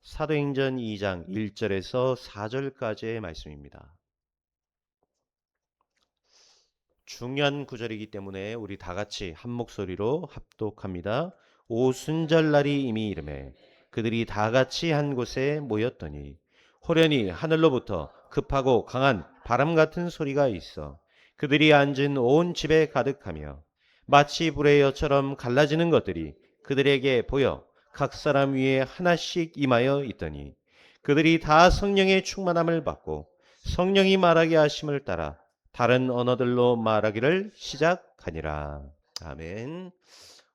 사도행전 2장 1절에서 4절까지의 말씀입니다. 중요한 구절이기 때문에 우리 다 같이 한 목소리로 합독합니다. 오순절날이 이미 이르매 그들이 다 같이 한 곳에 모였더니 호련히 하늘로부터 급하고 강한 바람 같은 소리가 있어 그들이 앉은 온 집에 가득하며 마치 불의 여처럼 갈라지는 것들이 그들에게 보여 각 사람 위에 하나씩 임하여 있더니 그들이 다 성령의 충만함을 받고 성령이 말하게 하심을 따라 다른 언어들로 말하기를 시작하니라. 아멘.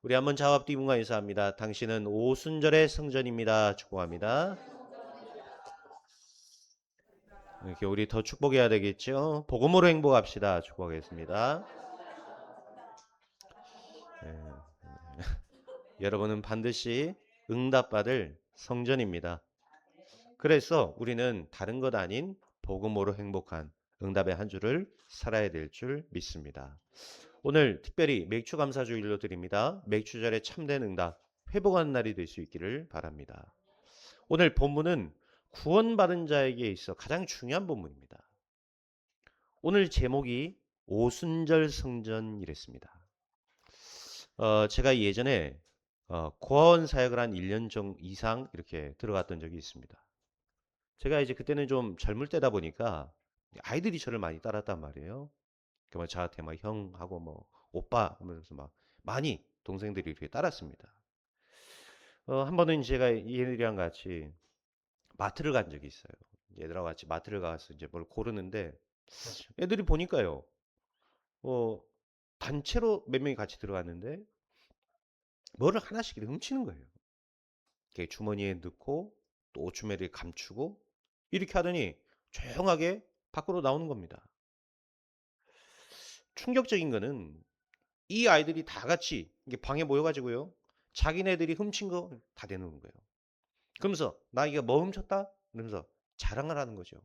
우리 한번 자업 띄문과 인사합니다. 당신은 오순절의 성전입니다. 축복합니다. 이렇게 우리 더 축복해야 되겠죠? 복음으로 행복합시다. 축복하겠습니다. 예, 여러분은 반드시 응답받을 성전입니다. 그래서 우리는 다른 것 아닌 복음으로 행복한 응답의 한 주를 살아야 될 줄 믿습니다. 오늘 특별히 맥주 감사 주일로 드립니다. 맥주절에 참된 응답, 회복하는 날이 될 수 있기를 바랍니다. 오늘 본문은 구원받은 자에게 있어 가장 중요한 본문입니다. 오늘 제목이 오순절 성전이랬습니다. 제가 예전에 고아원 사역을 한 1년 이상 이렇게 들어갔던 적이 있습니다. 제가 이제 그때는 좀 젊을 때다 보니까 아이들이 저를 많이 따랐단 말이에요. 그 저한테 막 형하고 뭐 오빠 하면서 막 많이 동생들이 이렇게 따랐습니다. 한 번은 제가 얘네들이랑 같이 마트를 간 적이 있어요. 얘들하고 같이 마트를 가서 이제 뭘 고르는데 애들이 보니까요. 어, 단체로 몇 명이 같이 들어갔는데 뭐를 하나씩 이렇게 훔치는 거예요. 이렇게 주머니에 넣고 또 오추매를 감추고 이렇게 하더니 조용하게 밖으로 나오는 겁니다. 충격적인 거는 이 아이들이 다 같이 이게 방에 모여가지고요. 자기네들이 훔친 거 다 내놓는 거예요. 그러면서 나 이거 뭐 훔쳤다? 이러면서 자랑을 하는 거죠.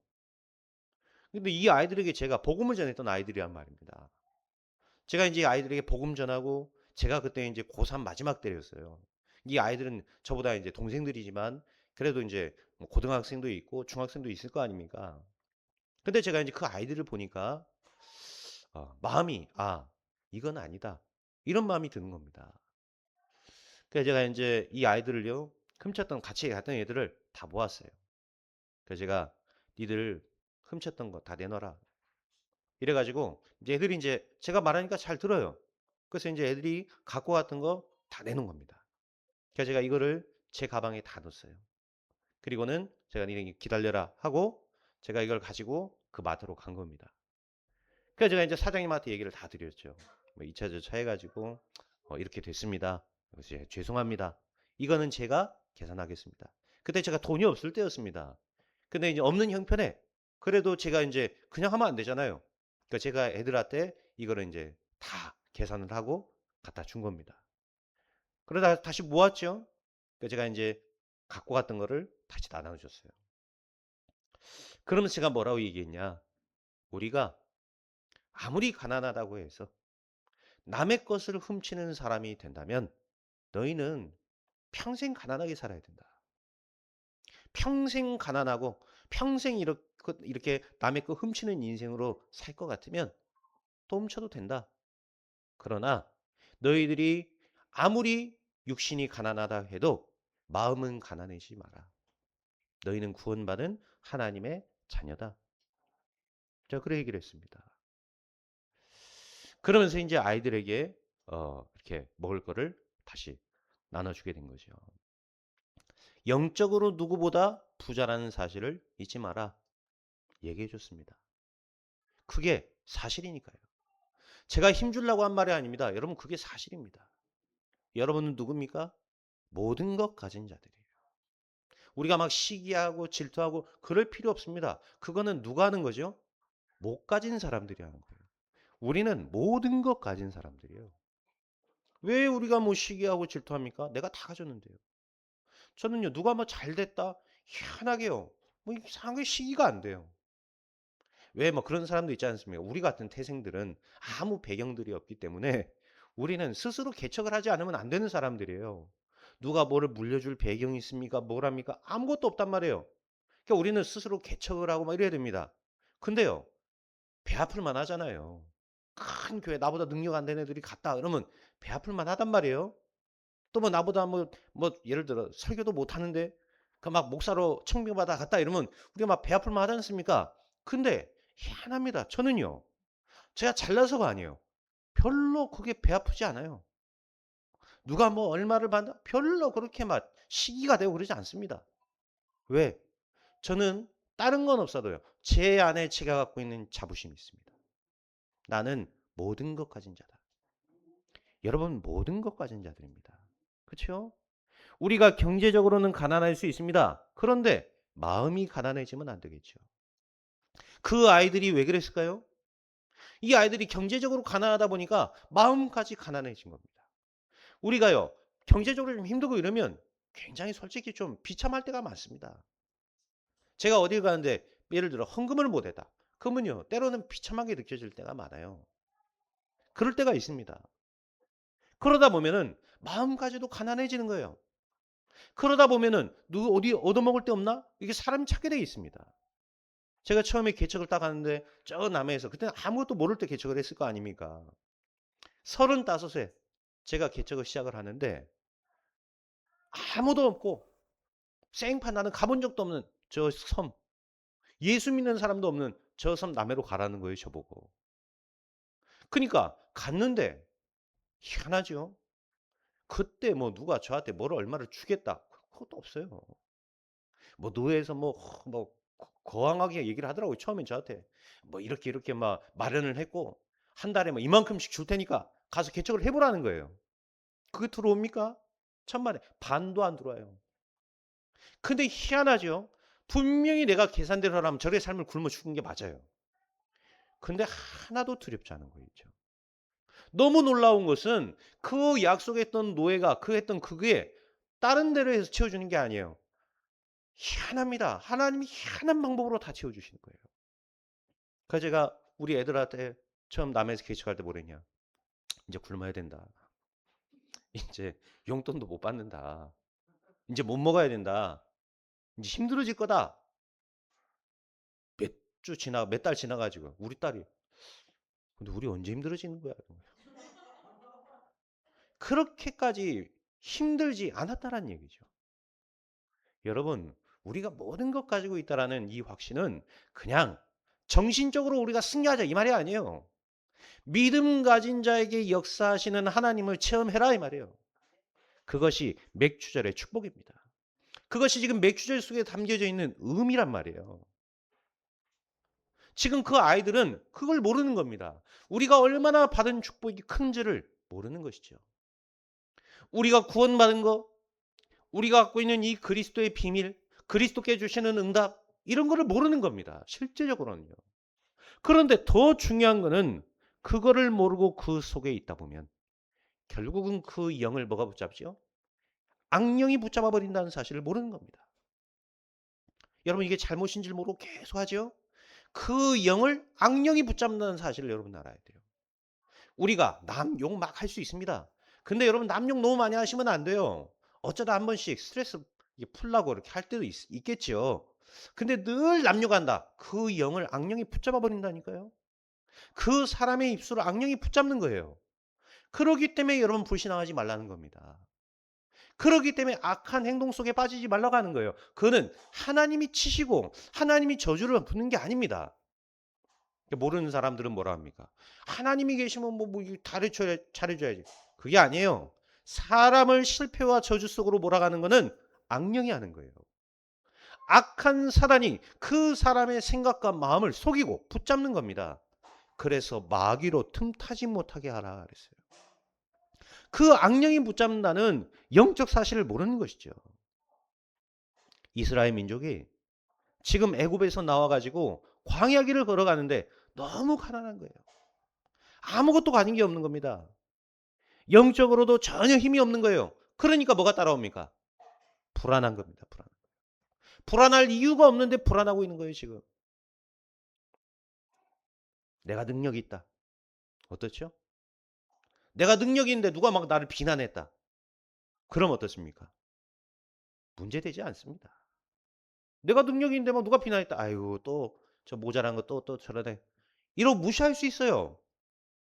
근데 이 아이들에게 제가 복음을 전했던 아이들이란 말입니다. 제가 이제 아이들에게 복음 전하고 제가 그때 이제 고3 마지막 때였어요. 이 아이들은 저보다 이제 동생들이지만 그래도 이제 뭐 고등학생도 있고 중학생도 있을 거 아닙니까? 근데 제가 이제 그 아이들을 보니까 마음이 이건 아니다. 이런 마음이 드는 겁니다. 그래서 제가 이제 이 아이들을요, 훔쳤던 같이 갔던 애들을 다 모았어요. 그래서 제가 니들 훔쳤던 거 다 내놔라. 이래가지고 이제 애들이 이제 제가 말하니까 잘 들어요. 그래서 이제 애들이 갖고 왔던 거 다 내는 겁니다. 그래서 제가 이거를 제 가방에 다 넣었어요. 그리고는 제가 니네 기다려라 하고 제가 이걸 가지고 그 마트로 간 겁니다. 그래서 제가 이제 사장님한테 얘기를 다 드렸죠. 뭐 2차 저차 해가지고 이렇게 됐습니다. 그래서 죄송합니다. 이거는 제가 계산하겠습니다. 그때 제가 돈이 없을 때였습니다. 근데 이제 없는 형편에 그래도 제가 이제 그냥 하면 안 되잖아요. 그러니까 제가 애들한테 이거를 이제 다 계산을 하고 갖다 준 겁니다. 그러다 다시 모았죠. 그러니까 제가 이제 갖고 갔던 거를 다시 나눠줬어요. 그러면서 제가 뭐라고 얘기했냐? 우리가 아무리 가난하다고 해서 남의 것을 훔치는 사람이 된다면 너희는 평생 가난하게 살아야 된다. 평생 가난하고 평생 이렇게 남의 거 훔치는 인생으로 살 것 같으면 또 훔쳐도 된다. 그러나 너희들이 아무리 육신이 가난하다 해도 마음은 가난해지지 마라. 너희는 구원받은 하나님의 자녀다. 제가 그래 얘기를 했습니다. 그러면서 이제 아이들에게 이렇게 먹을 거를 다시 나눠주게 된 거죠. 영적으로 누구보다 부자라는 사실을 잊지 마라. 얘기해 줬습니다. 그게 사실이니까요. 제가 힘주려고 한 말이 아닙니다. 여러분, 그게 사실입니다. 여러분은 누굽니까? 모든 것 가진 자들이에요. 우리가 막 시기하고 질투하고 그럴 필요 없습니다. 그거는 누가 하는 거죠? 못 가진 사람들이 하는 거예요. 우리는 모든 것 가진 사람들이에요. 왜 우리가 뭐 시기하고 질투합니까? 내가 다 가졌는데요. 저는요, 누가 뭐 잘 됐다? 희한하게요. 뭐 이상하게 시기가 안 돼요. 왜 뭐 그런 사람도 있지 않습니까? 우리 같은 태생들은 아무 배경들이 없기 때문에 우리는 스스로 개척을 하지 않으면 안 되는 사람들이에요. 누가 뭐를 물려줄 배경이 있습니까? 뭐랍니까? 아무것도 없단 말이에요. 그러니까 우리는 스스로 개척을 하고 막 이래야 됩니다. 근데요, 배 아플만 하잖아요. 큰 교회 나보다 능력 안 되는 애들이 갔다 그러면 배 아플만 하단 말이에요. 또 뭐 나보다 뭐 예를 들어 설교도 못 하는데 그 막 목사로 청빙받아 갔다 이러면 우리가 막 배 아플만 하지 않습니까? 근데 희한합니다. 저는요. 제가 잘나서가 아니에요. 별로 그게 배 아프지 않아요. 누가 뭐 얼마를 받나? 별로 그렇게 막 시기가 되고 그러지 않습니다. 왜? 저는 다른 건 없어도요. 제 안에 제가 갖고 있는 자부심이 있습니다. 나는 모든 것 가진 자다. 여러분 모든 것 가진 자들입니다. 그렇죠? 우리가 경제적으로는 가난할 수 있습니다. 그런데 마음이 가난해지면 안 되겠죠. 그 아이들이 왜 그랬을까요? 이 아이들이 경제적으로 가난하다 보니까 마음까지 가난해진 겁니다. 우리가요, 경제적으로 좀 힘들고 이러면 굉장히 솔직히 좀 비참할 때가 많습니다. 제가 어딜 가는데 예를 들어 헌금을 못했다. 그러면요, 때로는 비참하게 느껴질 때가 많아요. 그럴 때가 있습니다. 그러다 보면은 마음까지도 가난해지는 거예요. 그러다 보면은 누구 어디 얻어먹을 데 없나? 이게 사람이 찾게 돼 있습니다. 제가 처음에 개척을 딱 하는데 저 남해에서 그때는 아무것도 모를 때 개척을 했을 거 아닙니까? 35세 제가 개척을 시작을 하는데 아무도 없고 생판 나는 가본 적도 없는 저 섬, 예수 믿는 사람도 없는 저 섬 남해로 가라는 거예요, 저보고. 그러니까 갔는데 희한하죠. 그때 뭐 누가 저한테 뭐를 얼마를 주겠다. 그것도 없어요. 뭐 노예에서 뭐 거항하게 얘기를 하더라고요. 처음엔 저한테 뭐 이렇게 막 마련을 했고 한 달에 뭐 이만큼씩 줄 테니까 가서 개척을 해보라는 거예요. 그게 들어옵니까? 천만에 반도 안 들어와요. 근데 희한하죠. 분명히 내가 계산대로 하면 저의 삶을 굶어 죽은 게 맞아요. 근데 하나도 두렵지 않은 거죠. 너무 놀라운 것은 그 약속했던 노예가 그 했던 그게 다른 데로 해서 채워주는 게 아니에요. 희한합니다. 하나님이 희한한 방법으로 다 채워주시는 거예요. 그래서 제가 우리 애들한테 처음 남해에서 개척할 때 뭐랬냐. 이제 굶어야 된다. 이제 용돈도 못 받는다. 이제 못 먹어야 된다. 이제 힘들어질 거다. 몇 달 지나가지고 우리 딸이 근데 우리 언제 힘들어지는 거야? 그렇게까지 힘들지 않았다라는 얘기죠. 여러분, 우리가 모든 것 가지고 있다라는 이 확신은 그냥 정신적으로 우리가 승리하자 이 말이 아니에요. 믿음 가진 자에게 역사하시는 하나님을 체험해라 이 말이에요. 그것이 맥주절의 축복입니다. 그것이 지금 맥주절 속에 담겨져 있는 의미란 말이에요. 지금 그 아이들은 그걸 모르는 겁니다. 우리가 얼마나 받은 축복이 큰지를 모르는 것이죠. 우리가 구원받은 거, 우리가 갖고 있는 이 그리스도의 비밀, 그리스도께 주시는 응답, 이런 거를 모르는 겁니다. 실제적으로는요. 그런데 더 중요한 거는 그거를 모르고 그 속에 있다 보면 결국은 그 영을 뭐가 붙잡죠? 악령이 붙잡아 버린다는 사실을 모르는 겁니다. 여러분 이게 잘못인 줄 모르고 계속 하죠? 그 영을 악령이 붙잡는다는 사실을 여러분 알아야 돼요. 우리가 남 욕 막 할 수 있습니다. 근데 여러분 남 욕 너무 많이 하시면 안 돼요. 어쩌다 한 번씩 스트레스 풀라고 이렇게 할 때도 있겠죠. 근데 늘 남욕한다. 그 영을 악령이 붙잡아 버린다니까요. 그 사람의 입술을 악령이 붙잡는 거예요. 그러기 때문에 여러분 불신앙하지 말라는 겁니다. 그러기 때문에 악한 행동 속에 빠지지 말라고 하는 거예요. 그거는 하나님이 치시고 하나님이 저주를 붙는 게 아닙니다. 모르는 사람들은 뭐라 합니까? 하나님이 계시면 잘해줘야지. 그게 아니에요. 사람을 실패와 저주 속으로 몰아가는 것은 악령이 하는 거예요. 악한 사단이 그 사람의 생각과 마음을 속이고 붙잡는 겁니다. 그래서 마귀로 틈타지 못하게 하라 그랬어요. 그 악령이 붙잡는다는 영적 사실을 모르는 것이죠. 이스라엘 민족이 지금 애굽에서 나와가지고 광야길을 걸어가는데 너무 가난한 거예요. 아무것도 가진 게 없는 겁니다. 영적으로도 전혀 힘이 없는 거예요. 그러니까 뭐가 따라옵니까? 불안한 겁니다. 불안할 이유가 없는데 불안하고 있는 거예요, 지금. 내가 능력이 있다. 어떻죠? 내가 능력이 있는데 누가 막 나를 비난했다. 그럼 어떻습니까? 문제되지 않습니다. 내가 능력이 있는데 막 누가 비난했다. 아이고 또 저 모자란 거 또 저러네. 이러고 무시할 수 있어요.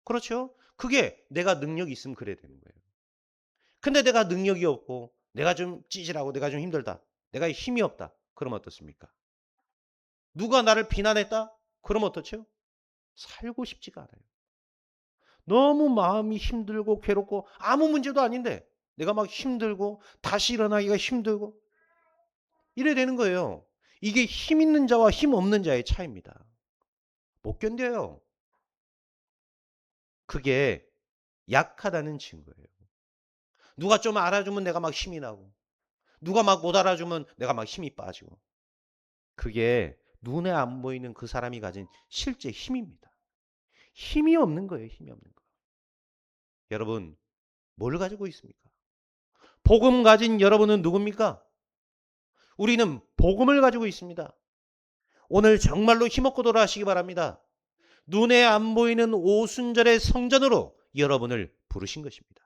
그렇죠? 그게 내가 능력이 있으면 그래야 되는 거예요. 근데 내가 능력이 없고 내가 좀 찌질하고 내가 좀 힘들다. 내가 힘이 없다. 그럼 어떻습니까? 누가 나를 비난했다? 그럼 어떻죠? 살고 싶지가 않아요. 너무 마음이 힘들고 괴롭고 아무 문제도 아닌데 내가 막 힘들고 다시 일어나기가 힘들고 이래 되는 거예요. 이게 힘 있는 자와 힘 없는 자의 차이입니다. 못 견뎌요. 그게 약하다는 증거예요. 누가 좀 알아주면 내가 막 힘이 나고 누가 막 못 알아주면 내가 막 힘이 빠지고 그게 눈에 안 보이는 그 사람이 가진 실제 힘입니다. 힘이 없는 거예요. 힘이 없는 거. 여러분 뭘 가지고 있습니까? 복음 가진 여러분은 누굽니까? 우리는 복음을 가지고 있습니다. 오늘 정말로 힘없고 돌아가시기 바랍니다. 눈에 안 보이는 오순절의 성전으로 여러분을 부르신 것입니다.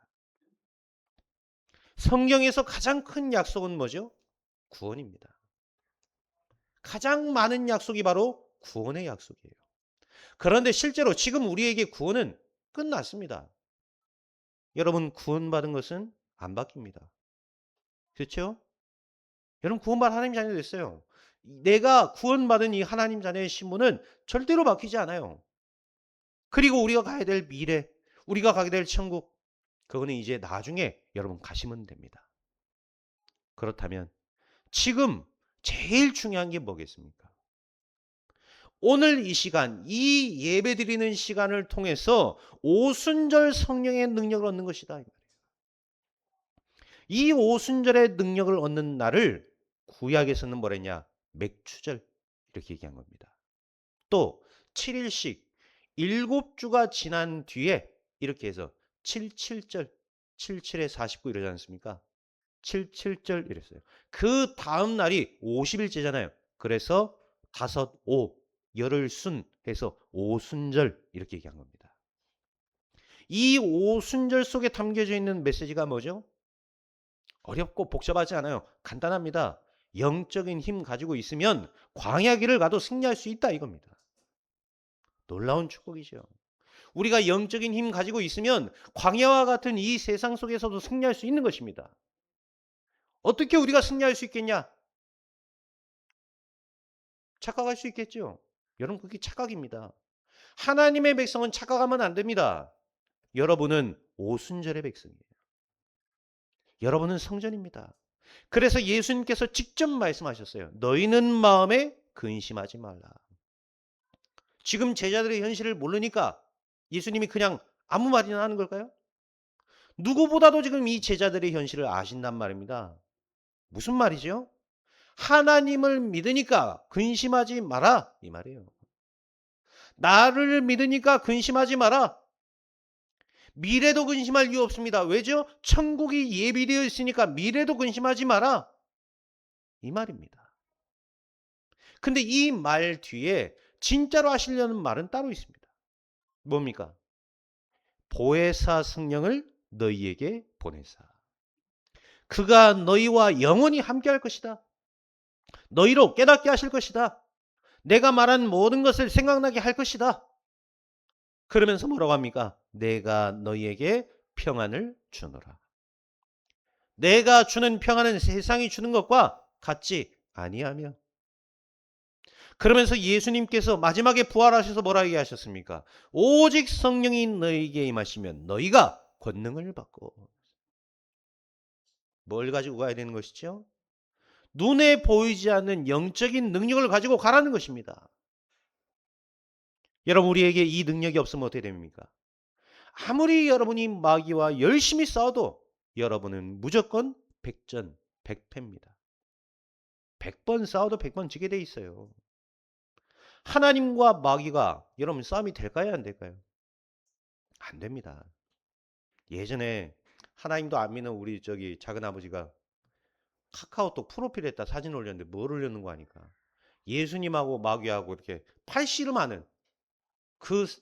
성경에서 가장 큰 약속은 뭐죠? 구원입니다. 가장 많은 약속이 바로 구원의 약속이에요. 그런데 실제로 지금 우리에게 구원은 끝났습니다. 여러분 구원받은 것은 안 바뀝니다. 그렇죠? 여러분 구원받은 하나님 자녀 됐어요. 내가 구원받은 이 하나님 자녀의 신분은 절대로 바뀌지 않아요. 그리고 우리가 가야 될 미래, 우리가 가게 될 천국, 그거는 이제 나중에 여러분 가시면 됩니다. 그렇다면 지금 제일 중요한 게 뭐겠습니까? 오늘 이 시간, 이 예배 드리는 시간을 통해서 오순절 성령의 능력을 얻는 것이다. 이 오순절의 능력을 얻는 날을 구약에서는 뭐랬냐? 맥추절 이렇게 얘기한 겁니다. 또 7일씩 7주가 지난 뒤에 이렇게 해서 77절 77에 49 이러지 않습니까? 77절 이랬어요. 그 다음 날이 50일째잖아요. 그래서 다섯 오 열흘 순 해서 오순절 이렇게 얘기한 겁니다. 이 오순절 속에 담겨져 있는 메시지가 뭐죠? 어렵고 복잡하지 않아요. 간단합니다. 영적인 힘 가지고 있으면 광야 길을 가도 승리할 수 있다 이겁니다. 놀라운 축복이죠. 우리가 영적인 힘 가지고 있으면 광야와 같은 이 세상 속에서도 승리할 수 있는 것입니다. 어떻게 우리가 승리할 수 있겠냐? 착각할 수 있겠죠. 여러분 그게 착각입니다. 하나님의 백성은 착각하면 안 됩니다. 여러분은 오순절의 백성이에요. 여러분은 성전입니다. 그래서 예수님께서 직접 말씀하셨어요. 너희는 마음에 근심하지 말라. 지금 제자들의 현실을 모르니까 예수님이 그냥 아무 말이나 하는 걸까요? 누구보다도 지금 이 제자들의 현실을 아신단 말입니다. 무슨 말이죠? 하나님을 믿으니까 근심하지 마라 이 말이에요. 나를 믿으니까 근심하지 마라. 미래도 근심할 이유 없습니다. 왜죠? 천국이 예비되어 있으니까 미래도 근심하지 마라. 이 말입니다. 근데 이 말 뒤에 진짜로 하시려는 말은 따로 있습니다. 뭡니까? 보혜사 성령을 너희에게 보내사. 그가 너희와 영원히 함께할 것이다. 너희로 깨닫게 하실 것이다. 내가 말한 모든 것을 생각나게 할 것이다. 그러면서 뭐라고 합니까? 내가 너희에게 평안을 주노라. 내가 주는 평안은 세상이 주는 것과 같지 아니하며. 그러면서 예수님께서 마지막에 부활하셔서 뭐라고 얘기하셨습니까? 오직 성령이 너희에게 임하시면 너희가 권능을 받고. 뭘 가지고 가야 되는 것이죠? 눈에 보이지 않는 영적인 능력을 가지고 가라는 것입니다. 여러분 우리에게 이 능력이 없으면 어떻게 됩니까? 아무리 여러분이 마귀와 열심히 싸워도 여러분은 무조건 백전 백패입니다. 100번 싸워도 100번 지게 돼 있어요. 하나님과 마귀가 여러분 싸움이 될까요 안 될까요? 안 됩니다. 예전에 하나님도 안 믿는 우리 저기 작은아버지가 카카오톡 프로필에다 사진 올렸는데 뭘 올렸는 거 아니까 예수님하고 마귀하고 이렇게 팔씨름하는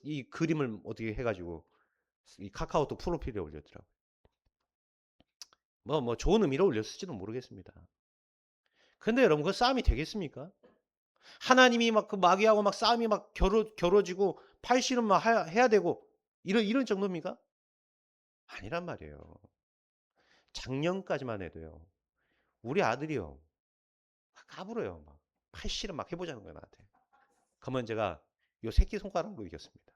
이 그림을 어떻게 해가지고 이 카카오톡 프로필에 올렸더라고요. 뭐 좋은 의미로 올렸을지도 모르겠습니다. 근데 여러분 그 싸움이 되겠습니까? 하나님이 막 그 마귀하고 막 싸움이 막 겨뤄지고 팔씨름 막 해야 되고 이런 정도입니까? 아니란 말이에요. 작년까지만 해도요. 우리 아들이요. 막 까불어요. 막 팔씨름 막 해보자는 거야 나한테. 그러면 제가 요 새끼 손가락으로 이겼습니다.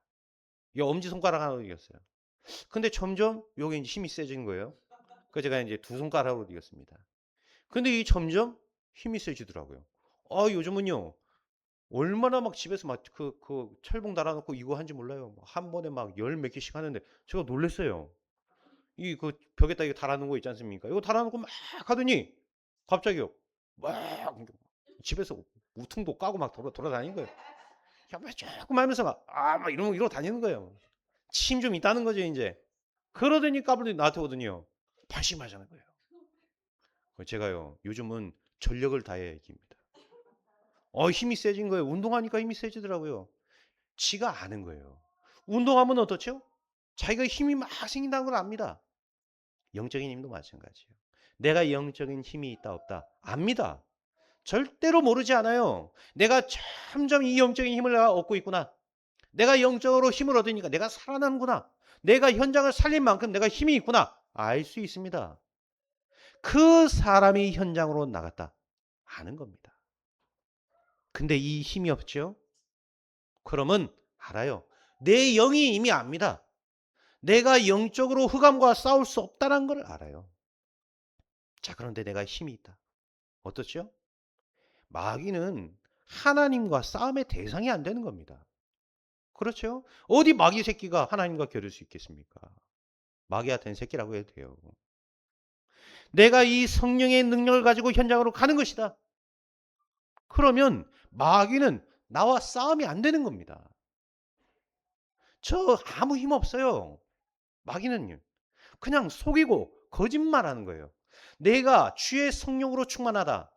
요 엄지 손가락 하나로 이겼어요. 근데 점점 요게 이제 힘이 세진 거예요. 그 제가 이제 두 손가락으로 이겼습니다. 근데 이 점점 힘이 세지더라고요. 요즘은요. 얼마나 막 집에서 막 그 철봉 달아놓고 이거 한지 몰라요. 한 번에 막 열 몇 개씩 하는데 제가 놀랐어요. 이 그 벽에다 이거 달아놓은 거 있지 않습니까? 이거 달아놓고 막 하더니 갑자기요. 막 집에서 우퉁도 까고 막 돌아다니는 거예요. 막 조금 하면서 막 이러고 다니는 거예요. 침 좀 있다는 거죠, 이제. 그러더니 까불더니 나한테 오더니요. 발심하자는 거예요. 제가요, 요즘은 전력을 다해야 이깁니다. 힘이 세진 거예요. 운동하니까 힘이 세지더라고요. 지가 아는 거예요. 운동하면 어떻죠? 자기가 힘이 막 생긴다는 걸 압니다. 영적인 힘도 마찬가지예요. 내가 영적인 힘이 있다 없다 압니다. 절대로 모르지 않아요. 내가 점점 이 영적인 힘을 내가 얻고 있구나. 내가 영적으로 힘을 얻으니까 내가 살아나는구나. 내가 현장을 살린 만큼 내가 힘이 있구나. 알 수 있습니다. 그 사람이 현장으로 나갔다. 아는 겁니다. 근데 이 힘이 없죠? 그러면 알아요. 내 영이 이미 압니다. 내가 영적으로 흑암과 싸울 수 없다는 걸 알아요. 자, 그런데 내가 힘이 있다. 어떻죠? 마귀는 하나님과 싸움의 대상이 안 되는 겁니다. 그렇죠? 어디 마귀 새끼가 하나님과 겨룰 수 있겠습니까? 마귀한테는 새끼라고 해도 돼요. 내가 이 성령의 능력을 가지고 현장으로 가는 것이다. 그러면 마귀는 나와 싸움이 안 되는 겁니다. 저 아무 힘 없어요. 마귀는요. 그냥 속이고 거짓말하는 거예요. 내가 주의 성령으로 충만하다.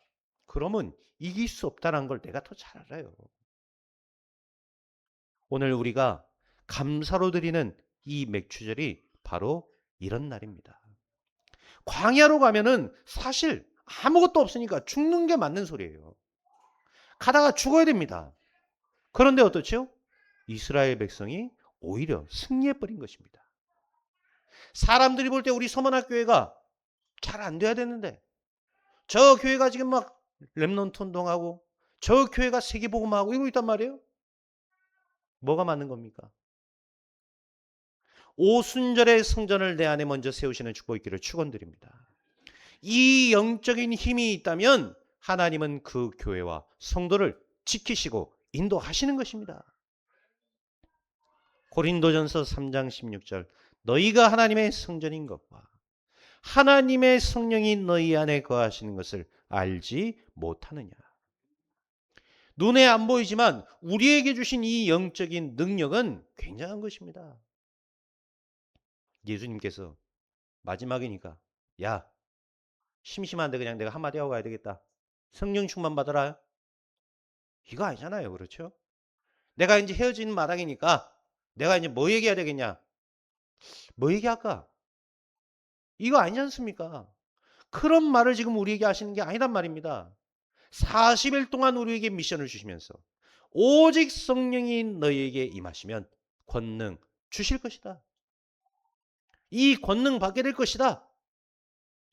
그러면 이길 수 없다는 걸 내가 더 잘 알아요. 오늘 우리가 감사로 드리는 이 맥주절이 바로 이런 날입니다. 광야로 가면은 사실 아무것도 없으니까 죽는 게 맞는 소리예요. 가다가 죽어야 됩니다. 그런데 어떻죠? 이스라엘 백성이 오히려 승리해버린 것입니다. 사람들이 볼 때 우리 서문학교회가 잘 안 돼야 되는데 저 교회가 지금 막 렘넌트 운동하고 저 교회가 세계복음하고 이러고 있단 말이에요. 뭐가 맞는 겁니까? 오순절의 성전을 내 안에 먼저 세우시는 축복 있기를 축원드립니다. 이 영적인 힘이 있다면 하나님은 그 교회와 성도를 지키시고 인도하시는 것입니다. 고린도전서 3장 16절 너희가 하나님의 성전인 것과 하나님의 성령이 너희 안에 거하시는 것을 알지 못하느냐. 눈에 안 보이지만 우리에게 주신 이 영적인 능력은 굉장한 것입니다. 예수님께서 마지막이니까 야 심심한데 그냥 내가 한마디 하고 가야 되겠다. 성령 충만 받아라. 이거 아니잖아요. 그렇죠? 내가 이제 헤어지는 마당이니까 내가 이제 뭐 얘기해야 되겠냐. 뭐 얘기할까? 이거 아니지 않습니까? 그런 말을 지금 우리에게 하시는 게 아니란 말입니다. 40일 동안 우리에게 미션을 주시면서 오직 성령이 너희에게 임하시면 권능 주실 것이다. 이 권능 받게 될 것이다.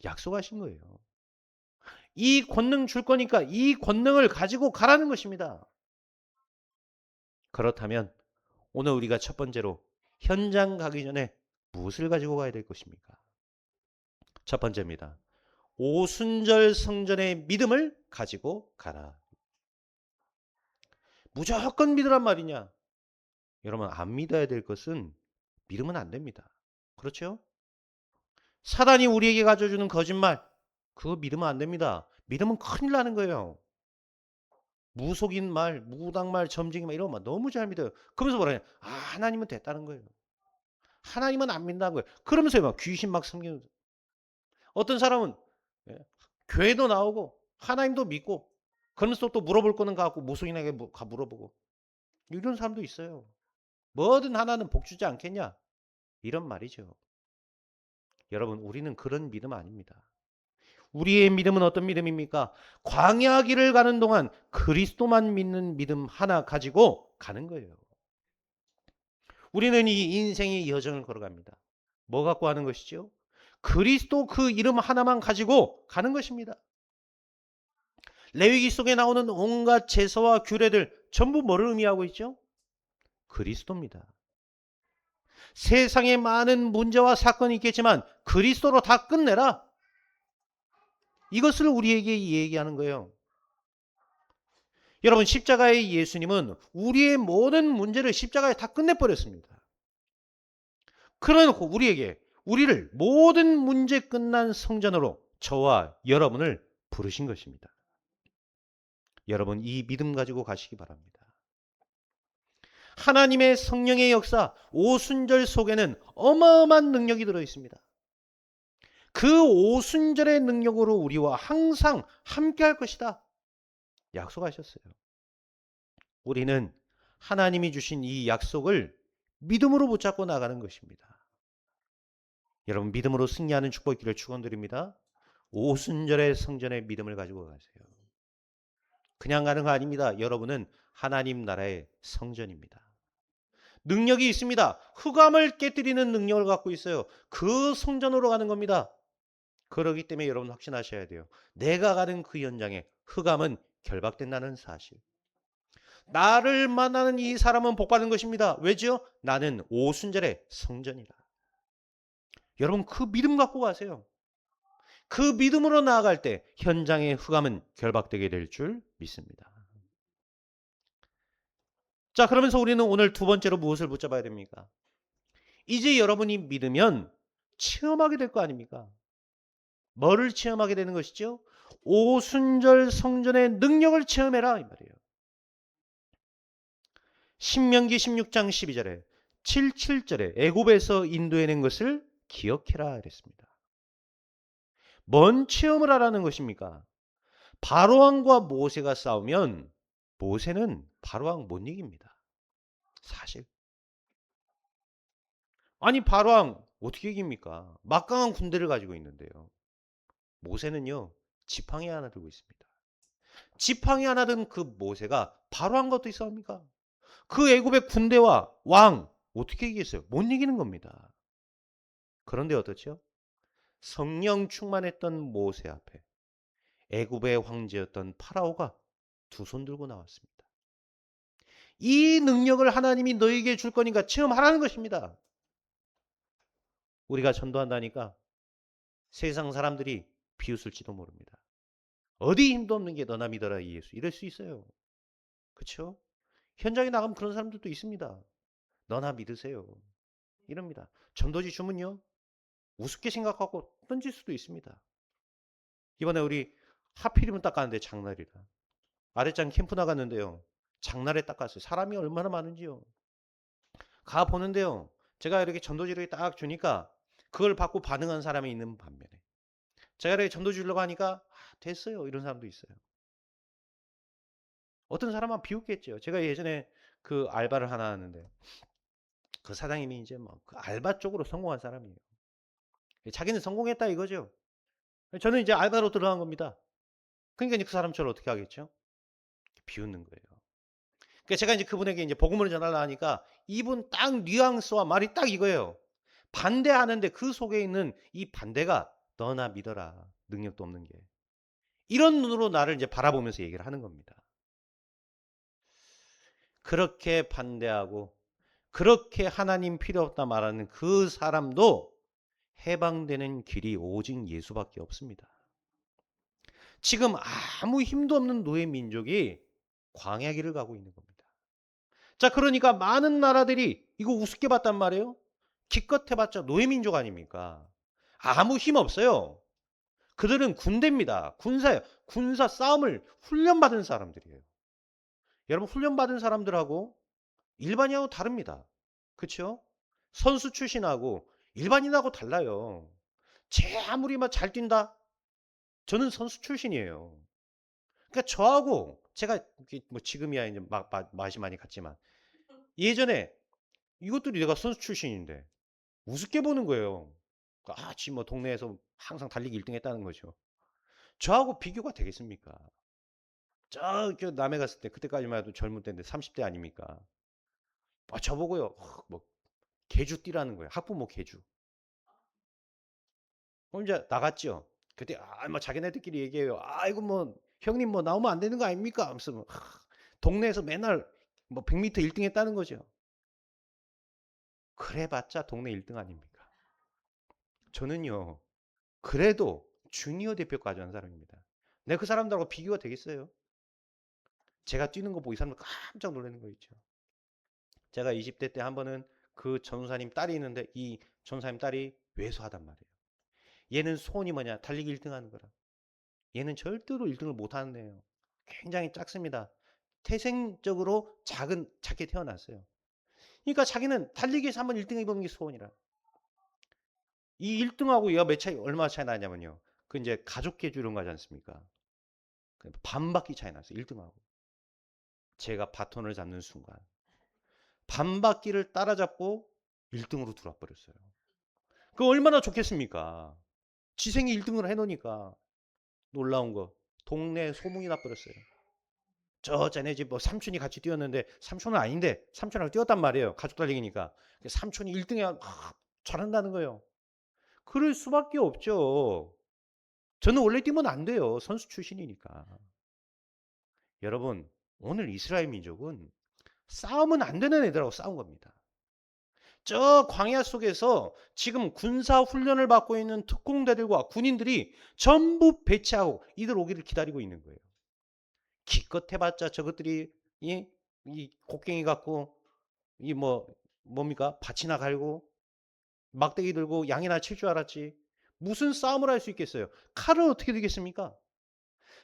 약속하신 거예요. 이 권능 줄 거니까 이 권능을 가지고 가라는 것입니다. 그렇다면 오늘 우리가 첫 번째로 현장 가기 전에 무엇을 가지고 가야 될 것입니까? 첫 번째입니다. 오순절 성전의 믿음을 가지고 가라. 무조건 믿으란 말이냐? 여러분 안 믿어야 될 것은 믿으면 안 됩니다. 그렇죠? 사단이 우리에게 가져주는 거짓말 그거 믿으면 안 됩니다. 믿으면 큰일 나는 거예요. 무속인 말, 무당말, 점쟁이 말 이런 말 너무 잘 믿어요. 그러면서 뭐라 해요? 하나님은 됐다는 거예요. 하나님은 안 믿는다는 거예요. 그러면서 막 귀신 막 섬기는 어떤 사람은 예, 교회도 나오고 하나님도 믿고 그러면서 또 물어볼 거는 가고 무속인에게 물어보고 이런 사람도 있어요. 뭐든 하나는 복 주지 않겠냐? 이런 말이죠. 여러분, 우리는 그런 믿음 아닙니다. 우리의 믿음은 어떤 믿음입니까? 광야 길을 가는 동안 그리스도만 믿는 믿음 하나 가지고 가는 거예요. 우리는 이 인생의 여정을 걸어갑니다. 뭐 갖고 하는 것이죠? 그리스도 그 이름 하나만 가지고 가는 것입니다. 레위기 속에 나오는 온갖 제사와 규례들 전부 뭐를 의미하고 있죠? 그리스도입니다. 세상에 많은 문제와 사건이 있겠지만 그리스도로 다 끝내라. 이것을 우리에게 얘기하는 거예요. 여러분, 십자가의 예수님은 우리의 모든 문제를 십자가에 다 끝내버렸습니다. 그러놓고 우리를 모든 문제 끝난 성전으로 저와 여러분을 부르신 것입니다. 여러분, 이 믿음 가지고 가시기 바랍니다. 하나님의 성령의 역사, 오순절 속에는 어마어마한 능력이 들어 있습니다. 그 오순절의 능력으로 우리와 항상 함께 할 것이다. 약속하셨어요. 우리는 하나님이 주신 이 약속을 믿음으로 붙잡고 나가는 것입니다. 여러분, 믿음으로 승리하는 축복 있기를 축원드립니다. 오순절의 성전의 믿음을 가지고 가세요. 그냥 가는 거 아닙니다. 여러분은 하나님 나라의 성전입니다. 능력이 있습니다. 흑암을 깨뜨리는 능력을 갖고 있어요. 그 성전으로 가는 겁니다. 그러기 때문에 여러분 확신하셔야 돼요. 내가 가는 그 현장에 흑암은 결박된다는 사실. 나를 만나는 이 사람은 복받는 것입니다. 왜죠? 나는 오순절의 성전이라. 여러분, 그 믿음 갖고 가세요. 그 믿음으로 나아갈 때 현장의 흑암은 결박되게 될 줄 믿습니다. 자, 그러면서 우리는 오늘 두 번째로 무엇을 붙잡아야 됩니까? 이제 여러분이 믿으면 체험하게 될 거 아닙니까? 뭐를 체험하게 되는 것이죠? 오순절 성전의 능력을 체험해라 이 말이에요. 신명기 16장 12절에 7절에 애굽에서 인도해낸 것을 기억해라 그랬습니다. 뭔 체험을 하라는 것입니까? 바로왕과 모세가 싸우면 모세는 바로왕 못 이깁니다. 사실. 아니, 바로왕 어떻게 이깁니까? 막강한 군대를 가지고 있는데요. 모세는요, 지팡이 하나 들고 있습니다. 지팡이 하나 든 그 모세가 바로왕과 어떻게 싸웁니까? 그 애굽의 군대와 왕 어떻게 이기겠어요? 못 이기는 겁니다. 그런데 어떻죠? 성령 충만했던 모세 앞에 애굽의 황제였던 파라오가 두 손 들고 나왔습니다. 이 능력을 하나님이 너에게 줄 거니까 체험하라는 것입니다. 우리가 전도한다니까 세상 사람들이 비웃을지도 모릅니다. 어디 힘도 없는 게 너나 믿어라 예수 이럴 수 있어요. 그렇죠? 현장에 나가면 그런 사람들도 있습니다. 너나 믿으세요. 이럽니다. 전도지 주문요. 우습게 생각하고 던질 수도 있습니다. 이번에 우리 하필이면 닦았는데 장날이라. 아랫장 캠프 나갔는데요. 장날에 닦았어요. 사람이 얼마나 많은지요. 가 보는데요. 제가 이렇게 전도지를 딱 주니까 그걸 받고 반응한 사람이 있는 반면에 제가 이렇게 전도지 주려고 하니까 됐어요. 이런 사람도 있어요. 어떤 사람은 비웃겠죠. 제가 예전에 그 알바를 하나 하는데 그 사장님이 이제 뭐 그 알바 쪽으로 성공한 사람이에요. 자기는 성공했다 이거죠. 저는 이제 알바로 들어간 겁니다. 그러니까 이제 그 사람처럼 어떻게 하겠죠? 비웃는 거예요. 그러니까 제가 이제 그분에게 이제 복음을 전하려 하니까 이분 딱 뉘앙스와 말이 딱 이거예요. 반대하는데 그 속에 있는 이 반대가 너나 믿어라. 능력도 없는 게. 이런 눈으로 나를 이제 바라보면서 얘기를 하는 겁니다. 그렇게 반대하고 그렇게 하나님 필요 없다 말하는 그 사람도 해방되는 길이 오직 예수밖에 없습니다. 지금 아무 힘도 없는 노예 민족이 광야 길을 가고 있는 겁니다. 자, 그러니까 많은 나라들이 이거 우습게 봤단 말이에요. 기껏 해봤자 노예 민족 아닙니까? 아무 힘 없어요. 그들은 군대입니다. 군사예요. 군사 싸움을 훈련받은 사람들이에요. 여러분, 훈련받은 사람들하고 일반인하고 다릅니다. 그렇죠? 선수 출신하고 일반인하고 달라요. 제 아무리 막 잘 뛴다. 저는 선수 출신이에요. 그러니까 저하고 제가 뭐 지금이야 이제 맛이 많이 갔지만 예전에 이것들이 내가 선수 출신인데 우습게 보는 거예요. 지 뭐 동네에서 항상 달리기 1등 했다는 거죠. 저하고 비교가 되겠습니까? 저 남해 갔을 때 그때까지만 해도 젊은 때인데 30대 아닙니까? 저보고요. 뭐 개주 뛰라는 거예요. 학부모 개주. 그럼 이제 나갔죠. 그때 뭐 자기네들끼리 얘기해요. 이거 뭐 형님 뭐 나오면 안 되는 거 아닙니까? 하면서 뭐, 동네에서 맨날 뭐 100m 1등 했다는 거죠. 그래봤자 동네 1등 아닙니까? 저는요. 그래도 주니어 대표까지 한 사람입니다. 내가 그 사람들하고 비교가 되겠어요? 제가 뛰는 거 보고 이 사람들 깜짝 놀라는 거 있죠. 제가 20대 때 한 번은 그 전사님 딸이 있는데 이 전사님 딸이 왜소하단 말이에요. 얘는 소원이 뭐냐? 달리기 1등 하는 거라. 얘는 절대로 1등을 못 하는 애예요. 굉장히 작습니다. 태생적으로 작게 태어났어요. 그러니까 자기는 달리기에서 한번 1등 해보는 게 소원이라. 이 1등하고 얘가 얼마 차이 나냐면요. 그 이제 가족 계주 이런 거 하지 않습니까? 반 바퀴 차이 났어요. 1등하고. 제가 바톤을 잡는 순간 반 바퀴를 따라잡고 1등으로 들어와 버렸어요. 그 얼마나 좋겠습니까? 지생이 1등을 해놓으니까 놀라운 거. 동네 소문이 나버렸어요. 쟤네 집 뭐 삼촌이 같이 뛰었는데 삼촌은 아닌데 삼촌하고 뛰었단 말이에요. 가족 달리기니까. 삼촌이 1등에 잘한다는 거예요. 그럴 수밖에 없죠. 저는 원래 뛰면 안 돼요. 선수 출신이니까. 여러분, 오늘 이스라엘 민족은 싸우면 안 되는 애들하고 싸운 겁니다. 저 광야 속에서 지금 군사 훈련을 받고 있는 특공대들과 군인들이 전부 배치하고 이들 오기를 기다리고 있는 거예요. 기껏 해봤자 저것들이 이 곡괭이 갖고 뭡니까? 밭이나 갈고 막대기 들고 양이나 칠 줄 알았지. 무슨 싸움을 할 수 있겠어요? 칼은 어떻게 되겠습니까?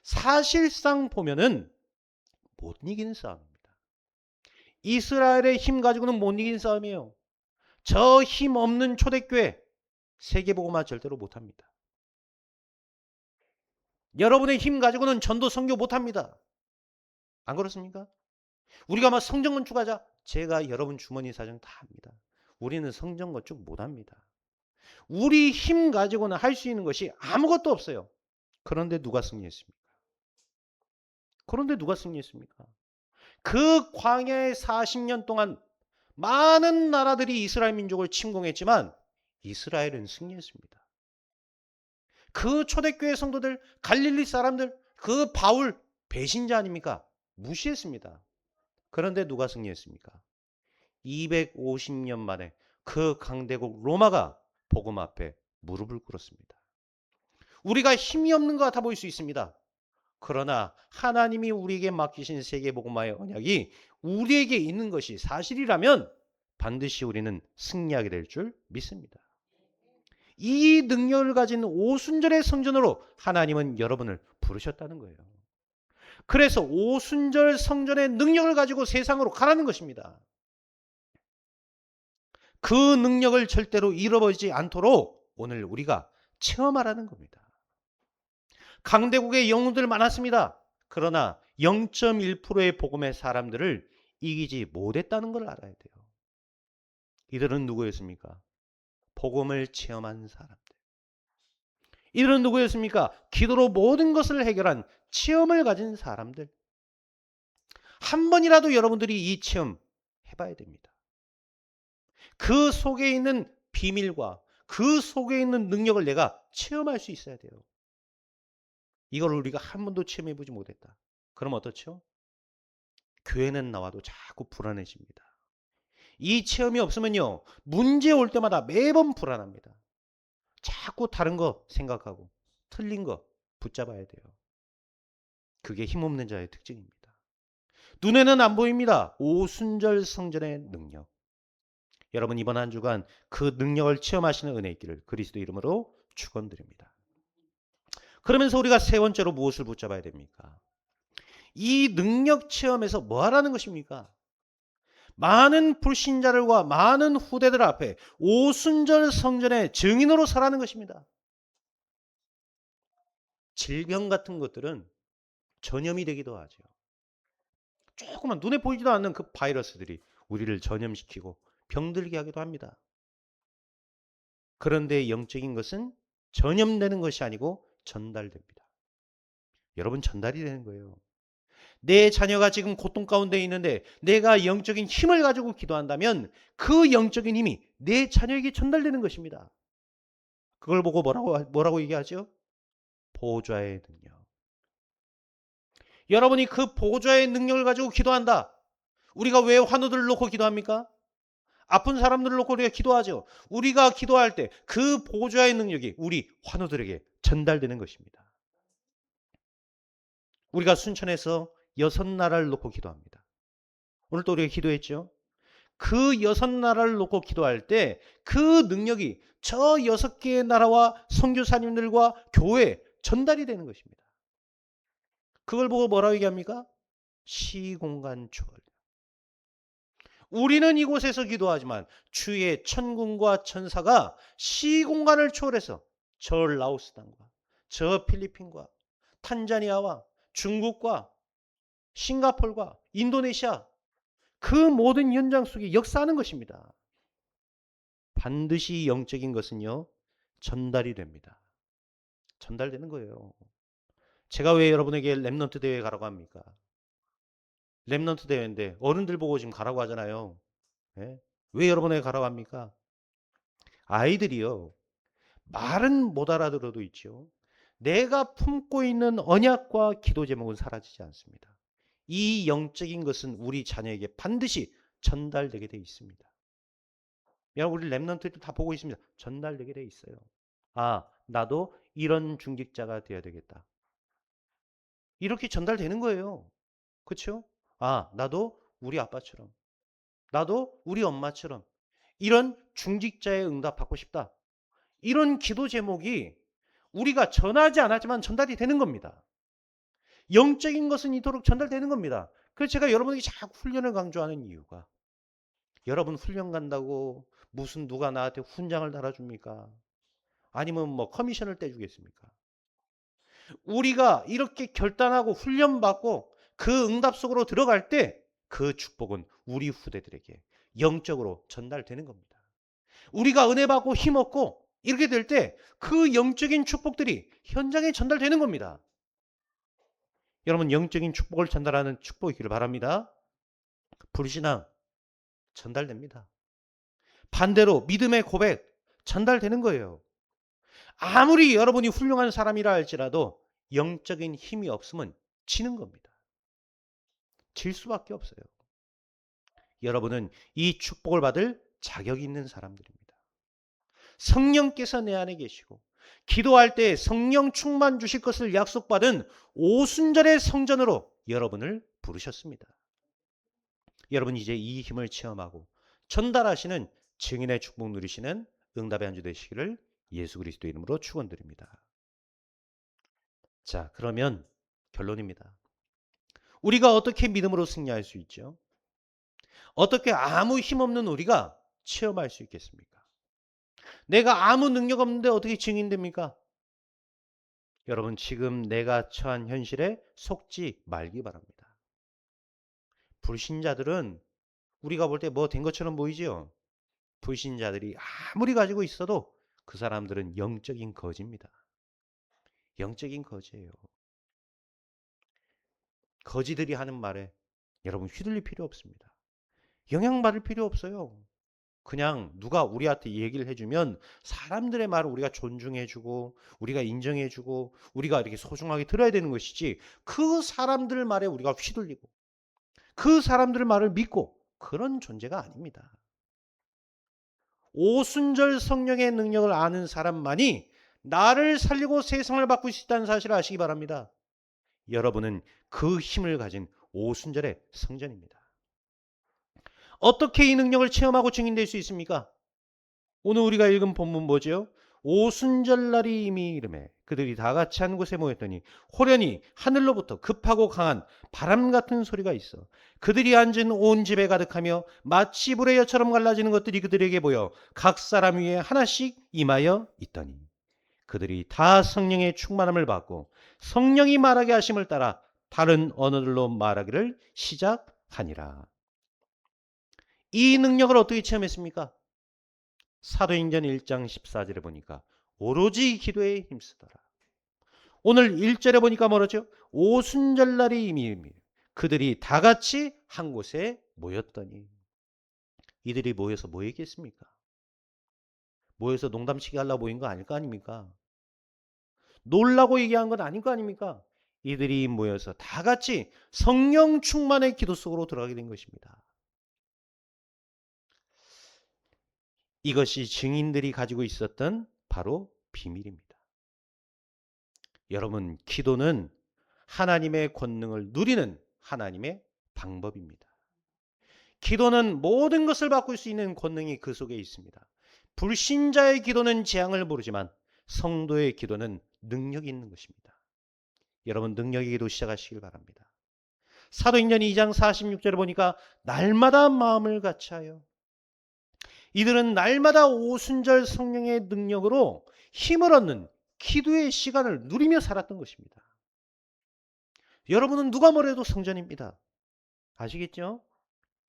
사실상 보면은 못 이기는 싸움입니다. 이스라엘의 힘 가지고는 못 이기는 싸움이에요. 저 힘 없는 초대교회 세계복음화 절대로 못합니다. 여러분의 힘 가지고는 전도 선교 못합니다. 안 그렇습니까? 우리가 막 성전 건축하자. 제가 여러분 주머니 사정 다 합니다. 우리는 성전 건축 못합니다. 우리 힘 가지고는 할 수 있는 것이 아무것도 없어요. 그런데 누가 승리했습니까? 그런데 누가 승리했습니까? 그 광야의 40년 동안 많은 나라들이 이스라엘 민족을 침공했지만 이스라엘은 승리했습니다. 그 초대교회 성도들, 갈릴리 사람들, 그 바울 배신자 아닙니까? 무시했습니다. 그런데 누가 승리했습니까? 250년 만에 그 강대국 로마가 복음 앞에 무릎을 꿇었습니다. 우리가 힘이 없는 것 같아 보일 수 있습니다. 그러나 하나님이 우리에게 맡기신 세계복음화의 언약이 우리에게 있는 것이 사실이라면 반드시 우리는 승리하게 될 줄 믿습니다. 이 능력을 가진 오순절의 성전으로 하나님은 여러분을 부르셨다는 거예요. 그래서 오순절 성전의 능력을 가지고 세상으로 가라는 것입니다. 그 능력을 절대로 잃어버리지 않도록 오늘 우리가 체험하라는 겁니다. 강대국의 영웅들 많았습니다. 그러나 0.1%의 복음의 사람들을 이기지 못했다는 걸 알아야 돼요. 이들은 누구였습니까? 복음을 체험한 사람들. 이들은 누구였습니까? 기도로 모든 것을 해결한 체험을 가진 사람들. 한 번이라도 여러분들이 이 체험 해봐야 됩니다. 그 속에 있는 비밀과 그 속에 있는 능력을 내가 체험할 수 있어야 돼요. 이걸 우리가 한 번도 체험해보지 못했다. 그럼 어떻죠? 교회는 나와도 자꾸 불안해집니다. 이 체험이 없으면요. 문제 올 때마다 매번 불안합니다. 자꾸 다른 거 생각하고 틀린 거 붙잡아야 돼요. 그게 힘없는 자의 특징입니다. 눈에는 안 보입니다. 오순절 성전의 능력. 여러분 이번 한 주간 그 능력을 체험하시는 은혜 있기를 그리스도 이름으로 축원드립니다. 그러면서 우리가 세 번째로 무엇을 붙잡아야 됩니까? 이 능력 체험에서 뭐 하라는 것입니까? 많은 불신자들과 많은 후대들 앞에 오순절 성전의 증인으로 서라는 것입니다. 질병 같은 것들은 전염이 되기도 하죠. 조그만 눈에 보이지도 않는 그 바이러스들이 우리를 전염시키고 병들게 하기도 합니다. 그런데 영적인 것은 전염되는 것이 아니고 전달됩니다. 여러분 전달이 되는 거예요. 내 자녀가 지금 고통 가운데 있는데 내가 영적인 힘을 가지고 기도한다면 그 영적인 힘이 내 자녀에게 전달되는 것입니다. 그걸 보고 뭐라고 얘기하죠? 보좌의 능력. 여러분이 그 보좌의 능력을 가지고 기도한다. 우리가 왜 환우들을 놓고 기도합니까? 아픈 사람들을 놓고 우리가 기도하죠. 우리가 기도할 때 그 보좌의 능력이 우리 환우들에게 전달되는 것입니다. 우리가 순천에서 6나라를 놓고 기도합니다. 오늘 또 우리가 기도했죠. 그 6나라를 놓고 기도할 때 그 능력이 저 6개의 나라와 선교사님들과 교회에 전달이 되는 것입니다. 그걸 보고 뭐라고 얘기합니까? 시공간 초월. 우리는 이곳에서 기도하지만 주의 천군과 천사가 시공간을 초월해서 저 라오스 땅과 저 필리핀과 탄자니아와 중국과 싱가포르와 인도네시아 그 모든 현장 속에 역사하는 것입니다. 반드시 영적인 것은요, 전달이 됩니다. 전달되는 거예요. 제가 왜 여러분에게 랩넌트 대회에 가라고 합니까? 랩넌트 대회인데 어른들 보고 지금 가라고 하잖아요. 예? 왜 여러분에게 가라고 합니까? 아이들이요, 말은 못 알아들어도 있죠. 내가 품고 있는 언약과 기도 제목은 사라지지 않습니다. 이 영적인 것은 우리 자녀에게 반드시 전달되게 돼 있습니다. 여러분, 우리 랩런트들 다 보고 있습니다. 전달되게 돼 있어요. 아, 나도 이런 중직자가 되어야 되겠다. 이렇게 전달되는 거예요. 그렇죠? 아, 나도 우리 아빠처럼, 나도 우리 엄마처럼 이런 중직자의 응답 받고 싶다. 이런 기도 제목이 우리가 전하지 않았지만 전달이 되는 겁니다. 영적인 것은 이토록 전달되는 겁니다. 그래서 제가 여러분에게 자꾸 훈련을 강조하는 이유가, 여러분 훈련 간다고 무슨 누가 나한테 훈장을 달아줍니까? 아니면 뭐 커미션을 떼주겠습니까? 우리가 이렇게 결단하고 훈련받고 그 응답 속으로 들어갈 때 그 축복은 우리 후대들에게 영적으로 전달되는 겁니다. 우리가 은혜 받고 힘없고 이렇게 될 때 그 영적인 축복들이 현장에 전달되는 겁니다. 여러분, 영적인 축복을 전달하는 축복이기를 바랍니다. 불신앙 전달됩니다. 반대로 믿음의 고백 전달되는 거예요. 아무리 여러분이 훌륭한 사람이라 할지라도 영적인 힘이 없으면 지는 겁니다. 질 수밖에 없어요. 여러분은 이 축복을 받을 자격이 있는 사람들입니다. 성령께서 내 안에 계시고 기도할 때 성령 충만 주실 것을 약속받은 오순절의 성전으로 여러분을 부르셨습니다. 여러분, 이제 이 힘을 체험하고 전달하시는 증인의 축복 누리시는 응답의 한 주 되시기를 예수 그리스도 이름으로 축원드립니다. 자, 그러면 결론입니다. 우리가 어떻게 믿음으로 승리할 수 있죠? 어떻게 아무 힘없는 우리가 체험할 수 있겠습니까? 내가 아무 능력 없는데 어떻게 증인됩니까? 여러분, 지금 내가 처한 현실에 속지 말기 바랍니다. 불신자들은 우리가 볼 때 뭐 된 것처럼 보이지요? 불신자들이 아무리 가지고 있어도 그 사람들은 영적인 거지입니다. 영적인 거지예요. 거지들이 하는 말에 여러분 휘둘릴 필요 없습니다. 영향받을 필요 없어요. 그냥 누가 우리한테 얘기를 해주면 사람들의 말을 우리가 존중해주고 우리가 인정해주고 우리가 이렇게 소중하게 들어야 되는 것이지, 그 사람들 말에 우리가 휘둘리고 그 사람들 말을 믿고 그런 존재가 아닙니다. 오순절 성령의 능력을 아는 사람만이 나를 살리고 세상을 바꿀 수 있다는 사실을 아시기 바랍니다. 여러분은 그 힘을 가진 오순절의 성전입니다. 어떻게 이 능력을 체험하고 증인될 수 있습니까? 오늘 우리가 읽은 본문 뭐죠? 오순절날이 이미 이르매 그들이 다 같이 한 곳에 모였더니 호련히 하늘로부터 급하고 강한 바람 같은 소리가 있어 그들이 앉은 온 집에 가득하며 마치 불의 여처럼 갈라지는 것들이 그들에게 보여 각 사람 위에 하나씩 임하여 있더니 그들이 다 성령의 충만함을 받고 성령이 말하게 하심을 따라 다른 언어들로 말하기를 시작하니라. 이 능력을 어떻게 체험했습니까? 사도행전 1장 14절에 보니까 오로지 기도에 힘쓰더라. 오늘 1절에 보니까 뭐라죠? 오순절날이 이미 그들이 다 같이 한 곳에 모였더니. 이들이 모여서 뭐 했겠습니까? 모여서 농담치기 하려고 모인 거 아닐 거 아닙니까? 놀라고 얘기한 건 아닐 거 아닙니까? 이들이 모여서 다 같이 성령 충만의 기도 속으로 들어가게 된 것입니다. 이것이 증인들이 가지고 있었던 바로 비밀입니다. 여러분, 기도는 하나님의 권능을 누리는 하나님의 방법입니다. 기도는 모든 것을 바꿀 수 있는 권능이 그 속에 있습니다. 불신자의 기도는 재앙을 모르지만 성도의 기도는 능력이 있는 것입니다. 여러분, 능력의 기도 시작하시길 바랍니다. 사도행전 2장 46절에 보니까 날마다 마음을 같이하여. 이들은 날마다 오순절 성령의 능력으로 힘을 얻는 기도의 시간을 누리며 살았던 것입니다. 여러분은 누가 뭐래도 성전입니다. 아시겠죠?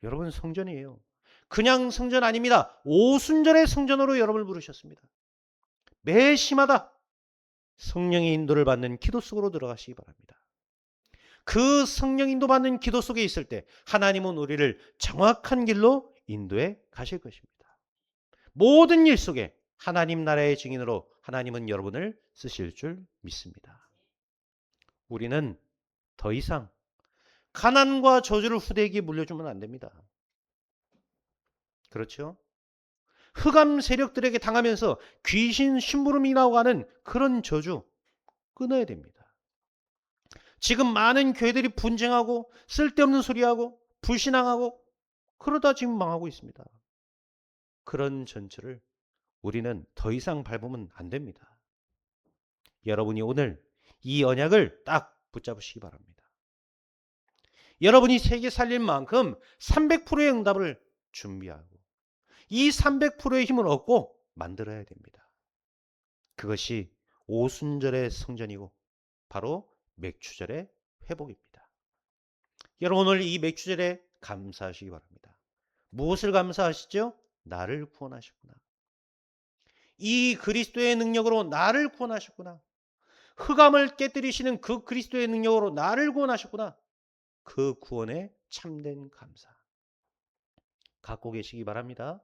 여러분은 성전이에요. 그냥 성전 아닙니다. 오순절의 성전으로 여러분을 부르셨습니다. 매 시마다 성령의 인도를 받는 기도 속으로 들어가시기 바랍니다. 그 성령 인도받는 기도 속에 있을 때 하나님은 우리를 정확한 길로 인도해 가실 것입니다. 모든 일 속에 하나님 나라의 증인으로 하나님은 여러분을 쓰실 줄 믿습니다. 우리는 더 이상 가난과 저주를 후대에게 물려주면 안 됩니다. 그렇죠? 흑암 세력들에게 당하면서 귀신 심부름이 나오가는 그런 저주 끊어야 됩니다. 지금 많은 교회들이 분쟁하고 쓸데없는 소리하고 불신앙하고 그러다 지금 망하고 있습니다. 그런 전철을 우리는 더 이상 밟으면 안 됩니다. 여러분이 오늘 이 언약을 딱 붙잡으시기 바랍니다. 여러분이 세계 살릴 만큼 300%의 응답을 준비하고 이 300%의 힘을 얻고 만들어야 됩니다. 그것이 오순절의 성전이고 바로 맥추절의 회복입니다. 여러분, 오늘 이 맥추절에 감사하시기 바랍니다. 무엇을 감사하시죠? 나를 구원하셨구나. 이 그리스도의 능력으로 나를 구원하셨구나. 흑암을 깨뜨리시는 그 그리스도의 능력으로 나를 구원하셨구나. 그 구원에 참된 감사 갖고 계시기 바랍니다.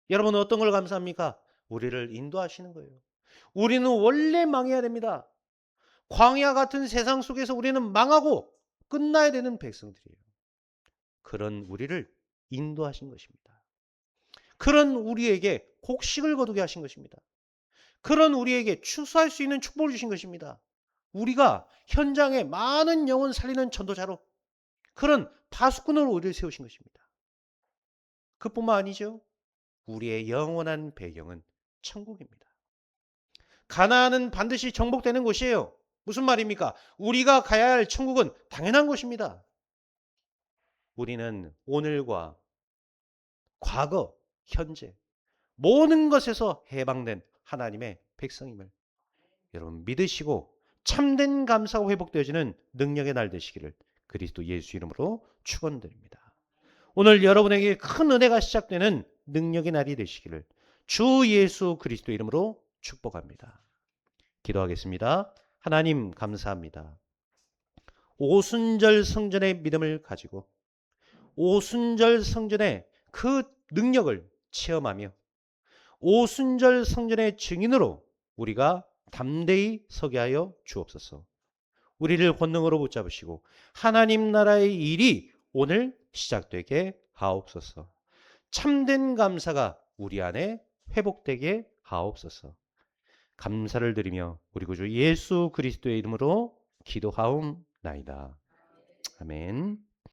여러분은 어떤 걸 감사합니까? 우리를 인도하시는 거예요. 우리는 원래 망해야 됩니다. 광야 같은 세상 속에서 우리는 망하고 끝나야 되는 백성들이에요. 그런 우리를 인도하신 것입니다. 그런 우리에게 곡식을 거두게 하신 것입니다. 그런 우리에게 추수할 수 있는 축복을 주신 것입니다. 우리가 현장에 많은 영혼 살리는 전도자로 그런 파수꾼으로 우리를 세우신 것입니다. 그뿐만 아니죠. 우리의 영원한 배경은 천국입니다. 가나안은 반드시 정복되는 곳이에요. 무슨 말입니까? 우리가 가야 할 천국은 당연한 곳입니다. 우리는 오늘과 과거, 현재 모든 것에서 해방된 하나님의 백성임을 여러분 믿으시고 참된 감사가 회복되어지는 능력의 날 되시기를 그리스도 예수 이름으로 축원드립니다. 오늘 여러분에게 큰 은혜가 시작되는 능력의 날이 되시기를 주 예수 그리스도 이름으로 축복합니다. 기도하겠습니다. 하나님 감사합니다. 오순절 성전의 믿음을 가지고 오순절 성전의 그 능력을 체험하며 오순절 성전의 증인으로 우리가 담대히 서게 하여 주옵소서. 우리를 권능으로 붙잡으시고 하나님 나라의 일이 오늘 시작되게 하옵소서. 참된 감사가 우리 안에 회복되게 하옵소서. 감사를 드리며 우리 구주 예수 그리스도의 이름으로 기도하옵나이다. 아멘.